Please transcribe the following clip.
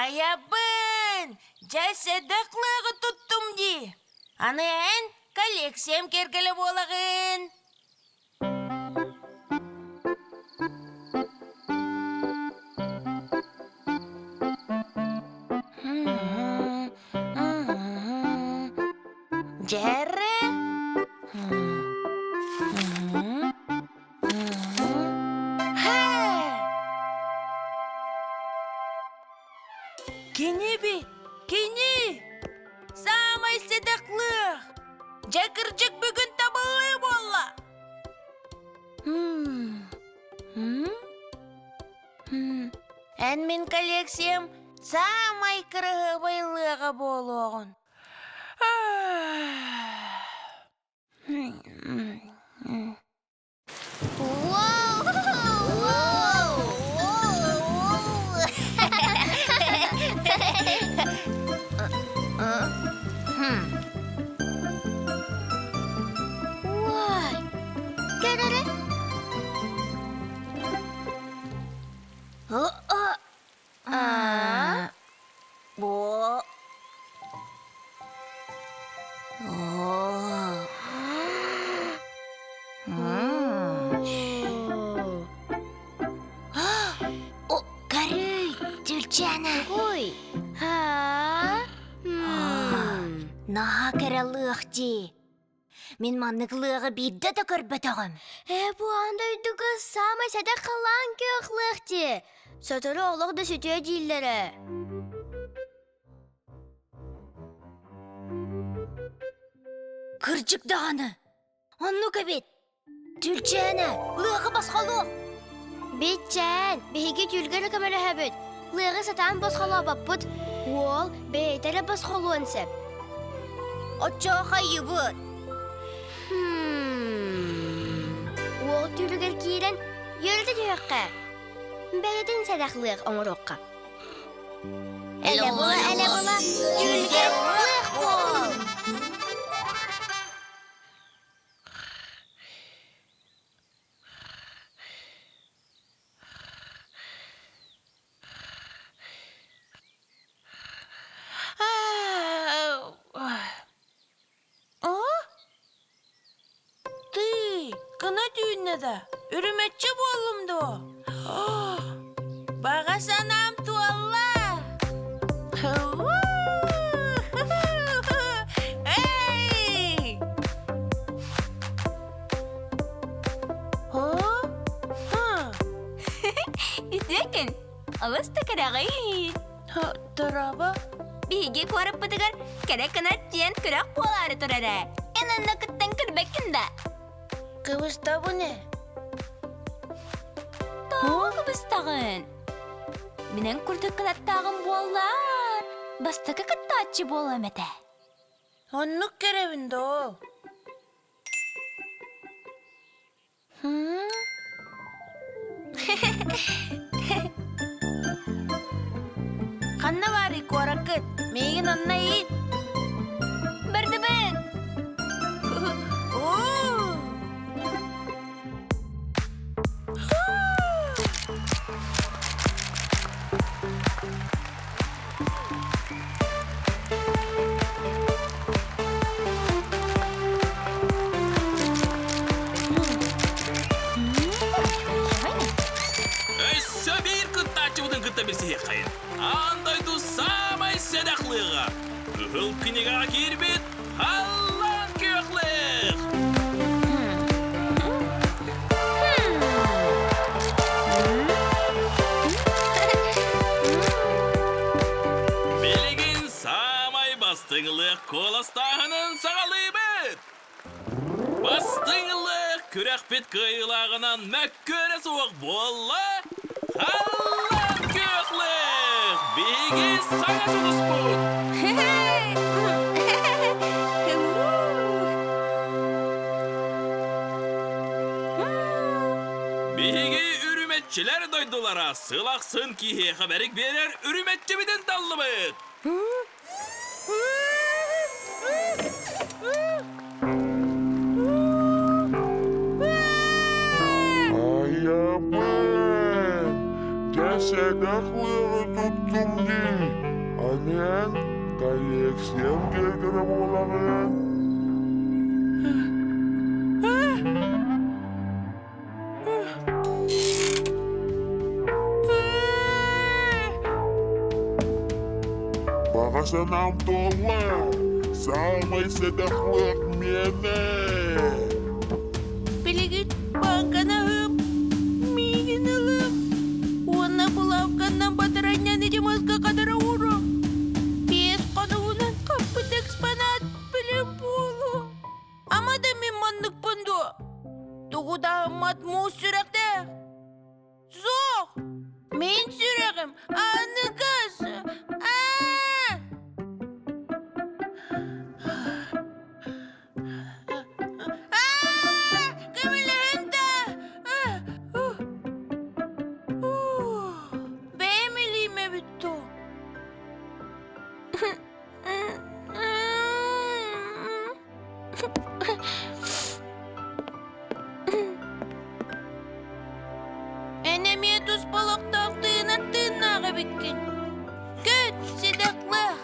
Аябын, жасадақлығы тұттым де. Анын коллекциям кергілі болағын. Жәрі? Кені бит, кені! Самай садақлық! Жакырчык бүгін табылы болла! Ән мен коллекциям самай кырығы байлығы болуғын. Ой. Наға кәрәліғ де. Мен маннықлығы бейді де көрбетіғім. Bu andaydığı самай сәді қылан көқліғ де. Сатыры олық да сөтөе дейлері. Кырчык дағаны. Онны көбет. Түлчәні, лығы басқалуқ. Бетчән, бейге түлгері көмәрі әбіт. Лығы сатан басқалуа баппыт. Ол бейтері басқалуын сәп. Отча қайыбыт. Ол түлгер кейлен йөрді дөйіққа. Бәйдің сәдақлық оңырыққа. Әлі бола, түлгер лық бол. Da, ürümetçi bollumdu o. Bağa sanam tualla. Hey! İzlekin, ağız tıkırağıyız. Taraba? Bihi korup bıdıgar, kere kanat diyen kırak boğaları turara. En anakıttan kırbekin da. Kıvısta bu ne? Doğu kıvıstağın. Minen kurtuk kılattağın bollar. Bastıkı kıttaçı bolamete. Onluk görevinde o. Kanna bari korakıt. Meygin onna yiğit. Birdi ben. Андайды самай сәдақлыға. Үхіл кінеға кербет, халлан көқліқ. Белеген самай бастыңылық коластағының сағалы бет. Бастыңылық күрәқпет қиылағынан мәккөрі суық болла, халлан көқліқ. Беге саңа сұғыс бұд. Беге үріметчілер дойдылара сылақсын кейе қабәрік берер үріметчі біден таллы бұд. Аябын, жасадақлығы тұттым дей. men koleksiyam gara-gara boğulamın. Bakasanam tolla, samay sedaklık mene. Bilgin bangkana hıp. Migin alıp. Wana bulavkandan bataranya ni Jamaska kadara urang. Piyes kanunan kapit ekspanat pilipulo. Ama dami mandag pundo. Tugod amat mo sürak de. Zok! Min sürakim. Anıgas. Beğenmeliyim bitto. Enemiye tuz balık taktığına tığına bikin. Güt silahlı.